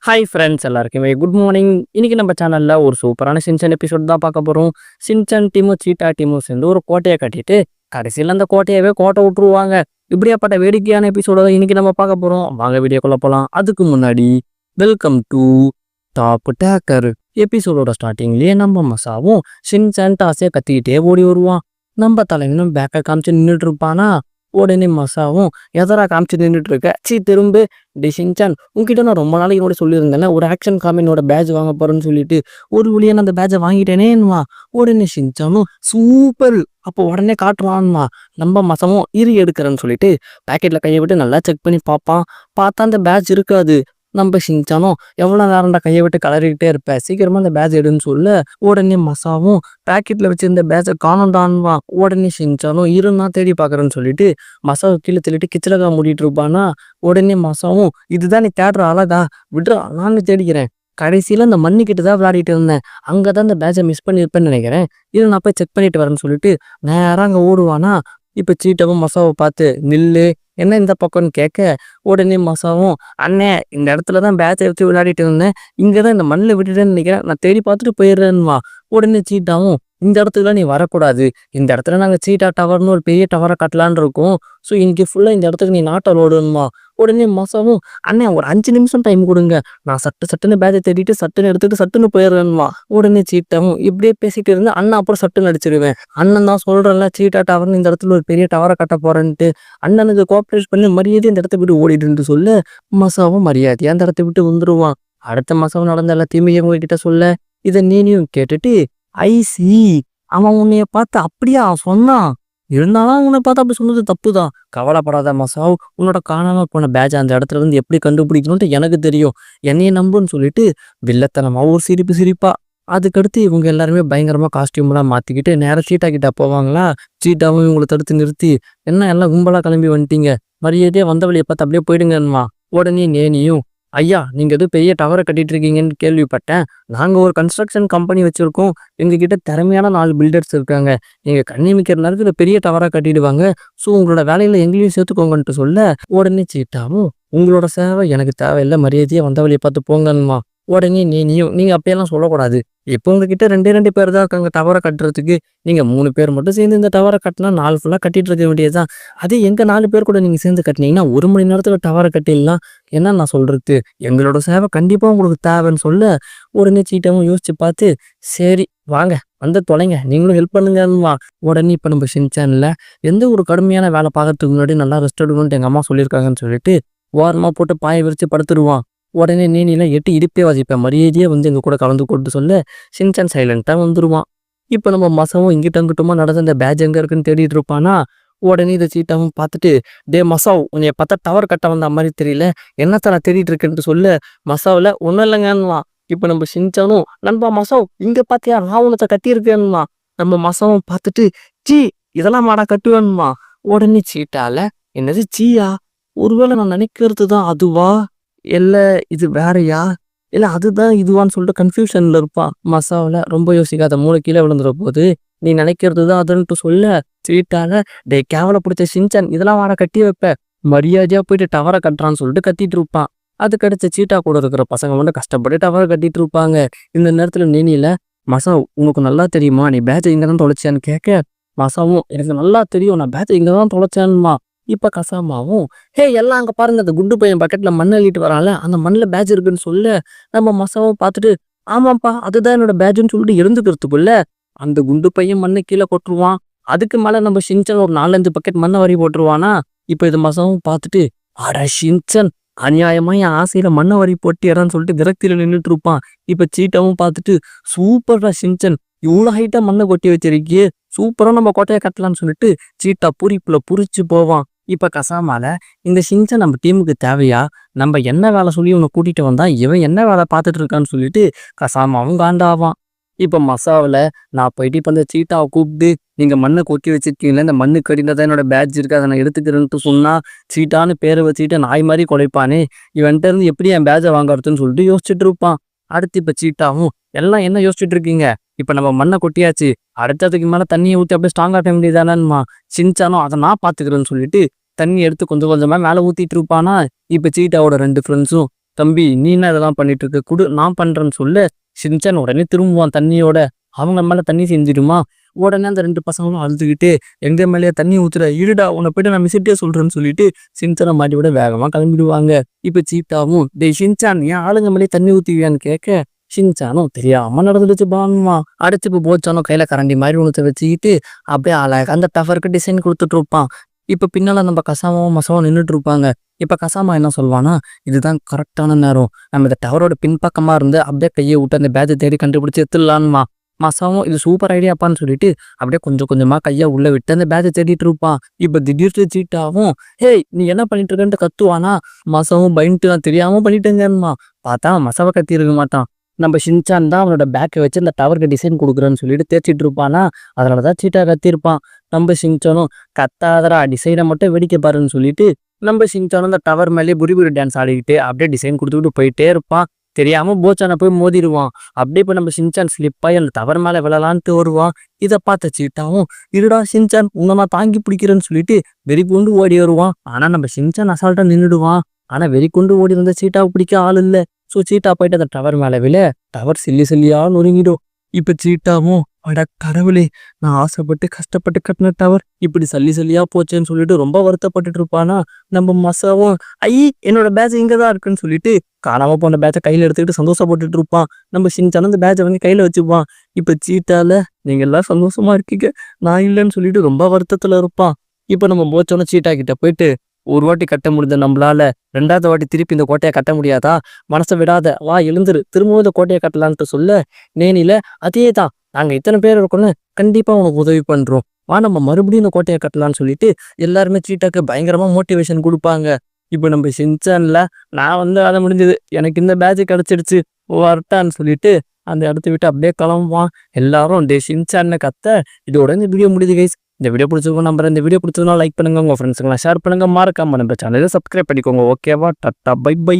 Hi friends எல்லாருக்குமே good morning. இன்னைக்கு நம்ம சேனல்ல ஒரு சூப்பரான சின்சன் எபிசோட் தான் பார்க்க போறோம். சின்சன் டீமும் சீட்டா டீமும் சேர்ந்து ஒரு கோட்டையை கட்டிட்டு கடைசியில் அந்த கோட்டையவே கோட்டை விட்டுருவாங்க. இப்படியாப்பட்ட வேடிக்கையான எபிசோட தான் இன்னைக்கு நம்ம பார்க்க போறோம். வாங்க வீடியோக்குள்ள போலாம். அதுக்கு முன்னாடி வெல்கம் டு டாப் டேக்கர். எபிசோடோட ஸ்டார்டிங்லயே நம்ம மசாவும் சின்சன் டாஸே கத்திக்கிட்டே ஓடி வருவான். நம்ம தலைவனும் பேக்கை காமிச்சு நின்றுட்டு இருப்பானா. உடனே மசாவும் எதரா காமிச்சு நின்றுட்டு இருக்க, திரும்ப டிசின்சான் உங்ககிட்ட நான் ரொம்ப நாளைக்கு கூட சொல்லியிருந்தேன் ஒரு ஆக்ஷன் காமினோட பேட்ச் வாங்க போறேன்னு சொல்லிட்டு ஒரு வழியா அந்த பேட்சை வாங்கிட்டேனேன்னுவா. உடனே ஷின்சானும் சூப்பர், அப்போ உடனே காட்டுறான்மா. நம்ம மசமும் எடுக்கிறேன்னு சொல்லிட்டு பேக்கெட்ல கையை விட்டு நல்லா செக் பண்ணி பார்ப்பான். பார்த்தா அந்த பேட்ச் இருக்காது. நம்ம ஷின்சானும் எவ்வளோ நேரம்டா கையை விட்டு கலரிக்கிட்டே இருப்பேன், சீக்கிரமா அந்த பேட்ச் எடுன்னு சொல்ல உடனே மசாவும் பேக்கெட்ல வச்சிருந்த பேட்சை காணோண்டான்வான். உடனே ஷின்சானும் இருந்தா தேடி பார்க்குறேன்னு சொல்லிட்டு மசாவை கீழே தள்ளிட்டு கிச்சலக்கா மூடிட்டு இருப்பானா. உடனே மசாவும் இதுதான் நீ தேடுற அழகா விட்றா, நான் தேடிக்கிறேன். கடைசியில் அந்த மண்ணுக்கிட்ட தான் விளையாடிட்டு இருந்தேன், அங்கே தான் அந்த பேட்சை மிஸ் பண்ணியிருப்பேன்னு நினைக்கிறேன், இது நான் போய் செக் பண்ணிட்டு வரேன்னு சொல்லிட்டு நேராக அங்கே ஓடுவானா. இப்போ சீட்டாவும் மசாவை பார்த்து நில்லு, என்ன இந்த பக்கம்னு கேட்க உடனே மசாவும் அண்ணே இந்த இடத்துல தான் பேட்சை வச்சு விளையாடிட்டு இருந்தேன், இங்கே தான் இந்த மண்ணில் விட்டுட்டேன்னு நினைக்கிறேன், நான் தேடி பார்த்துட்டு போயிடுறேன்னுவா. உடனே சீட்டாவும் இந்த இடத்துக்குலாம் நீ வரக்கூடாது, இந்த இடத்துல நாங்கள் சீட்டா டவர்னு ஒரு பெரிய டவரை கட்டலான் இருக்கோம், ஸோ இன்னைக்கு ஃபுல்லாக இந்த இடத்துக்கு நீ நாட்டை ஓடுமா. உடனே மசாவும் அண்ணே ஒரு 5 நிமிஷம் டைம் கொடுங்க, நான் சட்டுன்னு பேட்சை தேடிட்டு சட்டுன்னு எடுத்துட்டு சட்டுன்னு போயிடுறேன்மா. உடனே சீட்டாவும் இப்படியே பேசிட்டு இருந்து அண்ணன் அப்புறம் சட்டுன்னு அடிச்சிருவேன், அண்ணன் தான் சொல்கிறேன்ல சீட்டா டவர்னு இந்த இடத்துல ஒரு பெரிய டவரை கட்ட போறேன்ட்டு, அண்ணனுக்கு கோஆப்ரேட் பண்ணி மரியாதை இந்த இடத்த விட்டு ஓடிட்டு சொல்ல மசாவும் மரியாதையா அந்த இடத்த விட்டு வந்துருவான். அடுத்த மாசம் நடந்த எல்லாத்தையுமே இவங்க கிட்ட சொல்ல இதை நீனியும் கேட்டுட்டு ஐசி அவன் உன்னைய பார்த்து அப்படியா சொன்னான், இருந்தாலும் அவனை பார்த்து அப்படி சொன்னது தப்புதான், கவலைப்படாத மசாவ், உன்னோட காணாம போன பேட்ச் அந்த இடத்துல இருந்து எப்படி கண்டுபிடிக்கணும்ட்டு எனக்கு தெரியும், என்னைய நம்புன்னு சொல்லிட்டு வில்லத்தனமா ஒரு சிரிப்பா. அதுக்கடுத்து இவங்க எல்லாருமே பயங்கரமா காஸ்டியூம்லாம் மாத்திக்கிட்டு நேரம் சீட்டா கிட்ட போவாங்களா. சீட்டாவும் இவங்களை தடுத்து நிறுத்தி என்ன எல்லாம் கும்பலா கிளம்பி வந்துட்டீங்க, மரியாதையே வந்த வழியை பார்த்து அப்படியே போயிடுங்கன்னுவா. உடனே நேனியும் ஐயா நீங்க எதுவும் பெரிய டவரை கட்டிட்டு இருக்கீங்கன்னு கேள்விப்பட்டேன், நாங்க ஒரு கன்ஸ்ட்ரக்ஷன் கம்பெனி வச்சிருக்கோம், எங்ககிட்ட திறமையான 4 பில்டர்ஸ் இருக்காங்க, நீங்க கண்ணிமிக்கிற நேரத்துல பெரிய டவரா கட்டிடுவாங்க, ஸோ உங்களோட வேலையில எங்களையும் சேர்த்துக்கோங்கன்ட்டு சொல்ல உடனே சீட்டாவும் உங்களோட சேவை எனக்கு தேவையில்லை, மரியாதையை வந்த வழியை பார்த்து போங்கன்னுமா. உடனே நீங்க அப்படியெல்லாம் சொல்லக்கூடாது, இப்போ உங்ககிட்ட 2 பேர் தான் இருக்காங்க டவரை கட்டுறதுக்கு, நீங்க 3 பேர் மட்டும் சேர்ந்து இந்த டவரை கட்டினா 4 ஃபுல்லா கட்டிட்டு இருக்க வேண்டியதுதான், அதே எங்க 4 பேர் கூட நீங்க சேர்ந்து கட்டினீங்கன்னா 1 மணி நேரத்துல டவரை கட்டிடலாம், என்ன நான் சொல்றது, எங்களோட சேவை கண்டிப்பா உங்களுக்கு தேவைன்னு சொல்ல உடனே சீட்டாவும் யோசிச்சு பார்த்து சரி வாங்க வந்து தொலைங்க, நீங்களும் ஹெல்ப் பண்ணுங்கன்னுவா. உடனே இப்போ நம்ம ஷின்சான்ல எந்த ஒரு கடுமையான வேலை பார்க்கறதுக்கு முன்னாடி நல்லா ரெஸ்ட் எடுக்கணும்னு எங்க அம்மா சொல்லியிருக்காங்கன்னு சொல்லிட்டு ஓரமா போட்டு பாயை விரிச்சு படுத்துருவான். உடனே நீலாம் 8 இடுப்பே வாசிப்பேன், மரியாதையே வந்து எங்க கூட கலந்து கொண்டு சொல்ல ஷின்சான் சைலண்டா வந்துருவான். இப்போ நம்ம மசாவும் இங்கிட்ட அங்கிட்டமா நடந்த அந்த பேட்ச் எங்க இருக்குன்னு தேடிட்டு இருப்பானா. உடனே இதை சீட்டாவும் பார்த்துட்டு டே மசாவ் உன்னைய பார்த்தா டவர் கட்ட வந்த மாதிரி தெரியல, என்னத்த நான் தேடிட்டு இருக்கேன்ட்டு சொல்ல மசாவில் ஒன்றும் இல்லைங்கன்னுவான். இப்போ நம்ம ஷின்சானும் நண்பா மசாவ் இங்க பாத்தியா நான் உனத்தை கட்டியிருக்கேன்னுவான். நம்ம மசாவும் பார்த்துட்டு சீ இதெல்லாம் மாடா கட்டுவேன்னுமா. உடனே சீட்டால என்னது சீயா, ஒருவேளை நான் நினைக்கிறது தான் அதுவா, இல்ல இது வேறையா, இல்ல அதுதான் இதுவான்னு சொல்லிட்டு கன்ஃபியூஷன்ல இருப்பான். மசாவில் ரொம்ப யோசிக்காத, மூளை கீழே விழுந்துற போது நீ நினைக்கிறது தான் அதுன்ட்டு சொல்ல சீட்டால டே கேவல பிடிச்ச ஷின்சான் இதெல்லாம் வாட கட்டி வைப்ப, மரியாதையா போயிட்டு டவரை கட்டுறான்னு சொல்லிட்டு கத்திட்டு இருப்பான். அதுக்கடுத்து சீட்டா கூட இருக்கிற பசங்க மட்டும் கஷ்டப்பட்டு டவரை கட்டிட்டு இருப்பாங்க. இந்த நேரத்துல நீனில மசா உனக்கு நல்லா தெரியுமா நீ பேட்சை இங்க தான் தொலைச்சியான்னு கேட்க மசாவும் எனக்கு நல்லா தெரியும் நான் பேட்சை இங்க தான் தொலைச்சேன்மா. இப்ப கசாமாவும் ஹே எல்லாம் அங்க பாருங்க அந்த குண்டு பையன் பக்கெட்ல மண் அள்ளிட்டு வரான்ல அந்த மண்ணில் பேட்ச் இருக்குன்னு சொல்ல நம்ம மசாவும் பார்த்துட்டு ஆமாப்பா அதுதான் என்னோட பேட்ச்னு சொல்லிட்டு இருந்துக்கிறதுக்குள்ள அந்த குண்டு பையன் மண்ணை கீழே கொட்டுருவான். அதுக்கு மேல நம்ம ஷின்சன் ஒரு 4-5 பக்கெட் மண்ணை வரி போட்டுருவானா. இப்ப இது மசாவும் பார்த்துட்டு அட ஷின்சன் அநியாயமா என் ஆசையில மண்ணை வரி போட்டியறான்னு சொல்லிட்டு விரக்தியில நின்றுட்டு இருப்பான். இப்ப சீட்டாவும் பார்த்துட்டு சூப்பர்டா ஷின்சன் இவ்வளவு ஹைட்டா மண்ணை கொட்டி வச்சிருக்கியே, சூப்பரா நம்ம கோட்டையை கட்டலான்னு சொல்லிட்டு சீட்டா பூரிப்புல புரிச்சு போவான். இப்ப கசாமால இந்த ஷின்சன் நம்ம டீமுக்கு தேவையா, நம்ம என்ன வேலை சொல்லி இவனை கூட்டிட்டு வந்தா இவன் என்ன வேலை பார்த்துட்டு இருக்கான்னு சொல்லிட்டு கசாமாவும் காண்டாவான். இப்ப மசாவில் நான் போயிட்டு இப்ப அந்த சீட்டாவை கூப்பிட்டு நீங்க மண்ணை கொட்டி வச்சிருக்கீங்களா, இந்த மண்ணு கடினதான் என்னோட பேட்ச் இருக்கு அதை நான் எடுத்துக்கிறேன்ட்டு சொன்னா சீட்டான்னு பேரை வச்சுக்கிட்டு நாய் மாதிரி குலைப்பானே, இவன்ட்ட இருந்து எப்படி என் பேட்சை வாங்கறதுன்னு சொல்லிட்டு யோசிச்சுட்டு இருப்பான். அடுத்து இப்ப சீட்டாவும் எல்லாம் என்ன யோசிச்சுட்டு இருக்கீங்க, இப்ப நம்ம மண்ணை கொட்டியாச்சு, அடுத்ததுக்கு மேல தண்ணியை ஊற்றி அப்படியே ஸ்ட்ராங் ஆட்ட வேண்டியதானேம்மா. ஷின்சானும் அதை நான் பாத்துக்கிறேன்னு சொல்லிட்டு தண்ணி எடுத்து கொஞ்சம் கொஞ்சமா மேல ஊத்திட்டு இருப்பானா. இப்ப சீட்டாவோட 2 ஃப்ரெண்ட்ஸும் தம்பி நீ என்ன இதெல்லாம் பண்ணிட்டு இருக்க குடு நான் பண்றேன்னு சொல்ல ஷின்சான் உடனே திரும்புவான் தண்ணியோட. அவங்க மேல தண்ணி செஞ்சிடுமா. உடனே அந்த 2 பசங்களும் அழுதுகிட்டு எங்க மேலேயே தண்ணி ஊத்துற இருடா உன்னை போயிட்டு நான் மிஸ்ட்டே சொல்றேன்னு சொல்லிட்டு ஷின்சானை மாட்டி விட வேகமா கிளம்பிடுவாங்க. இப்ப சீட்டாவும் டேய் ஷின்சான் ஏன் ஆளுங்க மேலேயே தண்ணி ஊத்துவியான்னு கேட்க ஷின்சானும் தெரியாம நடந்துடுச்சு பான்மா. அடுத்து இப்போ போச்சானோ கையில கரண்டி மாதிரி ஒன்றத்தை வச்சுக்கிட்டு அப்படியே அழகா அந்த டவருக்கு டிசைன் கொடுத்துட்டு இருப்பான். இப்ப பின்னால நம்ம கசாமாவும் மசாவும் நின்றுட்டு இருப்பாங்க. இப்ப கசாமா என்ன சொல்வானா, இதுதான் கரெக்டான நேரம், நம்ம இந்த டவரோட பின்பக்கமா இருந்து அப்படியே கையை விட்டு அந்த பேட்சை தேடி கண்டுபிடிச்சு எடுத்துடலான்மா. மசாவும் இது சூப்பர் ஐடியாப்பான்னு சொல்லிட்டு அப்படியே கொஞ்சம் கொஞ்சமா கையை உள்ள விட்டு அந்த பேட்சை தேடிட்டு இருப்பான். இப்ப திடீர்னு சீட்டாவும் ஹேய் நீ என்ன பண்ணிட்டு இருக்கன்ட்டு கத்துவானா. மசாவும் பயந்துட்டு நான் தெரியாம பண்ணிட்டேங்கம்மா. பார்த்தா மசாவை கத்தி இருக்க மாட்டான். நம்ம ஷின்சான் தான் அவனோட பேக்கை வச்சு அந்த டவருக்கு டிசைன் கொடுக்குறேன்னு சொல்லிட்டு தேய்ச்சிட்டு இருப்பானா. அதனாலதான் சீட்டா கத்திருப்பான். நம்ம ஷின்சானும் கத்தாதரா டிசைனை மட்டும் வேடிக்கை பாருன்னு சொல்லிட்டு நம்ம ஷின்சானும் அந்த டவர் மேலேயே புரி டான்ஸ் ஆடிக்கிட்டு அப்படியே டிசைன் கொடுத்துக்கிட்டு போயிட்டே இருப்பான். தெரியாம போச்சான போய் மோதிடுவான். அப்படியே இப்போ நம்ம ஷின்சான் ஸ்லிப்பாகி அந்த டவர் மேலே விழலான்ட்டு வருவான். இதை பார்த்த சீட்டாவும் இருடா ஷின்சான் உன்னை நான் தாங்கி பிடிக்கிறேன்னு சொல்லிட்டு வெறி கொண்டு ஓடி வருவான். ஆனா நம்ம ஷின்சான் அசால்ட்டா நின்றுடுவான். ஆனா வெறி கொண்டு ஓடி வந்த சீட்டாவை பிடிக்க ஆள் இல்லை. ஸோ சீட்டா போயிட்டு அந்த டவர் மேலே விழ டவர் சில்லி சில்லியா நொறுங்கிடும். இப்போ சீட்டாவும் அட கடவுளே நான் ஆசைப்பட்டு கஷ்டப்பட்டு கட்டின டவர் இப்படி சல்லி சல்லியா போச்சேன்னு சொல்லிட்டு ரொம்ப வருத்தப்பட்டுட்டு இருப்பானா. நம்ம மசாவும் என்னோட பேட்ச் இங்கே தான் இருக்குன்னு சொல்லிட்டு காணாம போன பேட்சை கையில் எடுத்துக்கிட்டு சந்தோஷப்பட்டுட்டு இருப்பான். நம்ம ஷின்சான் அந்த பேட்சை வந்து கையில் வச்சுப்பான். இப்போ சீட்டால நீங்க எல்லாம் சந்தோஷமா இருக்கீங்க நான் இல்லைன்னு சொல்லிட்டு ரொம்ப வருத்தத்துல இருப்பான். இப்போ நம்ம போச்சோன்னு சீட்டா கிட்ட போயிட்டு ஒரு வாட்டி கட்ட முடிஞ்ச நம்மளால 2வது வாட்டி திருப்பி இந்த கோட்டையை கட்ட முடியாதா, மனசை விடாத வா எழுந்துரு திரும்பவும் இந்த கோட்டையை கட்டலான்ட்டு சொல்ல நேனில அதே தான் நாங்க இத்தனை பேர் இருக்கோம்னு கண்டிப்பா உனக்கு உதவி பண்றோம் வா நம்ம மறுபடியும் இந்த கோட்டையை கட்டலான்னு சொல்லிட்டு எல்லாருமே சீட்டாக்கு பயங்கரமா மோட்டிவேஷன் கொடுப்பாங்க. இப்போ நம்ம ஷின்சான்ல நான் வந்து அதை முடிஞ்சது எனக்கு இந்த பேட்ச் கிடைச்சிடுச்சு வரட்டான்னு சொல்லிட்டு அந்த இடத்த விட்டு அப்படியே கிளம்புவான். எல்லாரும் டே ஷின்சான்னு கத்த இதோட இந்த வீடியோ முடியுது கைஸ். இந்த வீடியோ பிடிச்சிருக்கோம் நம்புறேன். இந்த வீடியோ பிடிச்சதுனா லைக் பண்ணுங்க, உங்க ஃப்ரெண்ட்ஸுங்களாம் ஷேர் பண்ணுங்க, மறக்காம நம்ம சேனலை சப்ஸ்கிரைப் பண்ணிக்கோங்க. ஓகேவா, டாட்டா பை பை.